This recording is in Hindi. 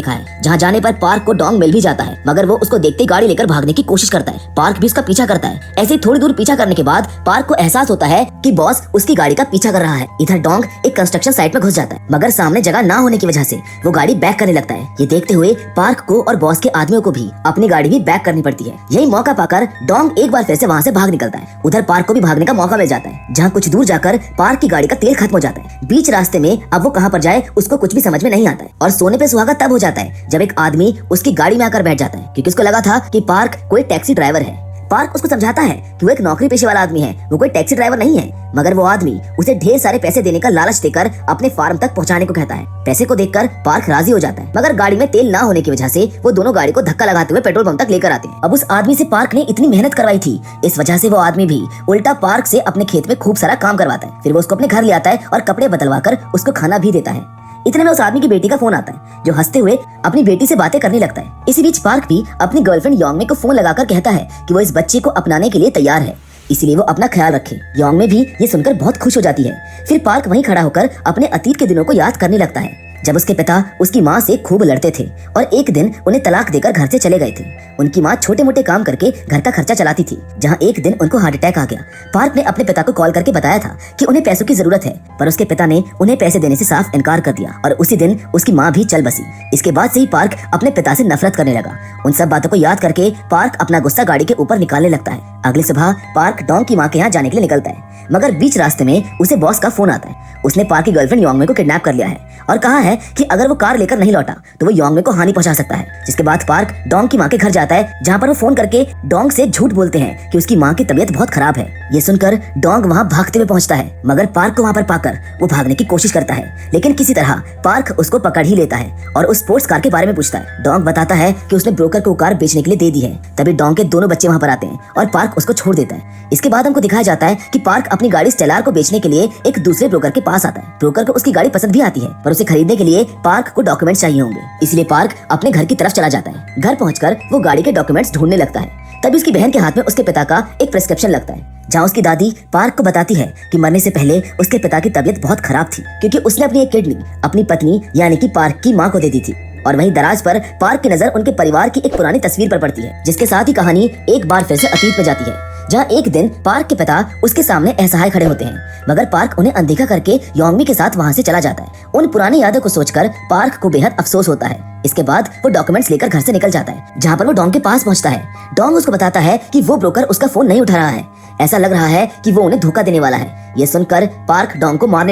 देखा है, जहाँ जाने पर पार्क को डोंग मिल भी जाता है, मगर वो उसको देखते ही गाड़ी लेकर भागने की कोशिश करता है। पार्क भी उसका पीछा करता है। ऐसे ही थोड़ी दूर पीछा करने के बाद पार्क को एहसास होता है कि बॉस उसकी गाड़ी का पीछा कर रहा है। इधर डोंग एक कंस्ट्रक्शन साइट में घुस जाता है, मगर सामने जगह ना होने की वजह से वो गाड़ी बैक करने लगता है। ये देखते हुए पार्क को और बॉस के आदमियों को भी अपनी गाड़ी भी बैक करनी पड़ती है। यही मौका पाकर डोंग एक बार फिर से वहाँ से भाग निकलता है। उधर पार्क को भी भागने का मौका मिल जाता है, जहाँ कुछ दूर जाकर पार्क की गाड़ी का तेल खत्म हो जाता है। बीच रास्ते में अब वो कहाँ पर जाए उसको कुछ भी समझ में नहीं आता है, और सोने पे सुहागा तब हो जाता है जब एक आदमी उसकी गाड़ी में आकर बैठ जाता है, क्योंकि उसको लगा था कि पार्क कोई टैक्सी ड्राइवर है। पार्क उसको समझाता है कि वो एक नौकरी पेशे वाला आदमी है, वो कोई टैक्सी ड्राइवर नहीं है। मगर वो आदमी उसे ढेर सारे पैसे देने का लालच देकर अपने फार्म तक पहुंचाने को कहता है। पैसे को देखकर पार्क राजी हो जाता है, मगर गाड़ी में तेल ना होने की वजह से वो दोनों गाड़ी को धक्का लगाते हुए पेट्रोल पंप तक लेकर आते हैं। अब उस आदमी से पार्क ने इतनी मेहनत करवाई थी, इस वजह से वो आदमी भी उल्टा पार्क से अपने खेत में खूब सारा काम करवाता है। फिर वो उसको अपने घर ले आता है और कपड़े बदलवा कर उसको खाना भी देता है। इतने में उस आदमी की बेटी का फोन आता है, जो हंसते हुए अपनी बेटी से बातें करने लगता है। इसी बीच पार्क भी अपनी गर्लफ्रेंड योंगमे को फोन लगाकर कहता है कि वो इस बच्चे को अपनाने के लिए तैयार है, इसलिए वो अपना ख्याल रखे। योंगमे भी ये सुनकर बहुत खुश हो जाती है। फिर पार्क वहीं खड़ा होकर अपने अतीत के दिनों को याद करने लगता है, जब उसके पिता उसकी माँ से खूब लड़ते थे और एक दिन उन्हें तलाक देकर घर से चले गए थे। उनकी माँ छोटे मोटे काम करके घर का खर्चा चलाती थी, जहाँ एक दिन उनको हार्ट अटैक आ गया। पार्क ने अपने पिता को कॉल करके बताया था कि उन्हें पैसों की जरूरत है, पर उसके पिता ने उन्हें पैसे देने से साफ इनकार कर दिया और उसी दिन उसकी माँ भी चल बसी। इसके बाद से ही पार्क अपने पिता से नफरत करने लगा। उन सब बातों को याद करके पार्क अपना गुस्सा गाड़ी के ऊपर निकालने लगता है। अगली सुबह पार्क डोंग की माँ के यहाँ जाने के लिए निकलता है, मगर बीच रास्ते में उसे बॉस का फोन आता है। उसने पार्क की गर्लफ्रेंड योंगमे को किडनैप कर लिया है और कहा है कि अगर वो कार लेकर नहीं लौटा तो वो योंगमे को हानि पहुंचा सकता है। जिसके बाद पार्क डोंग की माँ के घर जाता है, जहाँ पर वो फोन करके डोंग से झूठ बोलते हैं कि उसकी माँ की तबीयत बहुत खराब है। ये सुनकर डोंग वहाँ भागते हुए पहुंचता है, मगर पार्क को वहाँ पर पाकर वो भागने की कोशिश करता है, लेकिन किसी तरह पार्क उसको पकड़ ही लेता है और उस स्पोर्ट्स कार के बारे में पूछता है। डोंग बताता है कि उसने ब्रोकर को कार बेचने के लिए दे दी है। तभी डोंग के दोनों बच्चे वहाँ पर आते हैं और पार्क उसको छोड़ देता है। इसके बाद हमको दिखाया जाता है कि पार्क अपनी गाड़ी स्टेलार को बेचने के लिए एक दूसरे ब्रोकर के पास आता है। ब्रोकर को उसकी गाड़ी पसंद भी आती है, पर उसे खरीदने के लिए पार्क को डॉक्यूमेंट्स चाहिए होंगे, इसलिए पार्क अपने घर की तरफ चला जाता है। घर पहुंचकर वो गाड़ी के डॉक्यूमेंट्स ढूंढने लगता है। तभी उसकी बहन के हाथ में उसके पिता का एक प्रिस्क्रिप्शन लगता है, जहाँ उसकी दादी पार्क को बताती है कि मरने से पहले उसके पिता की तबीयत बहुत खराब थी, क्योंकि उसने अपनी एक किडनी अपनी पत्नी यानी कि पार्क की माँ को दे दी थी। और वहीं दराज पर पार्क की नजर उनके परिवार की एक पुरानी तस्वीर पर पड़ती है, जिसके साथ ही कहानी एक बार फिर से अतीत में जाती है, जहाँ एक दिन पार्क के पिता उसके सामने असहाय खड़े होते हैं, मगर पार्क उन्हें अनदेखा करके योंगमी के साथ वहाँ से चला जाता है। उन पुरानी यादों को सोचकर पार्क को बेहद अफसोस होता है। इसके बाद वो डॉक्यूमेंट्स लेकर घर से निकल जाता है, जहाँ पर वो डोंग के पास पहुँचता है। डोंग उसको बताता है कि वो ब्रोकर उसका फोन नहीं उठा रहा है, ऐसा लग रहा है कि वो उन्हें धोखा देने वाला है। ये सुनकर पार्क डोंग को मारने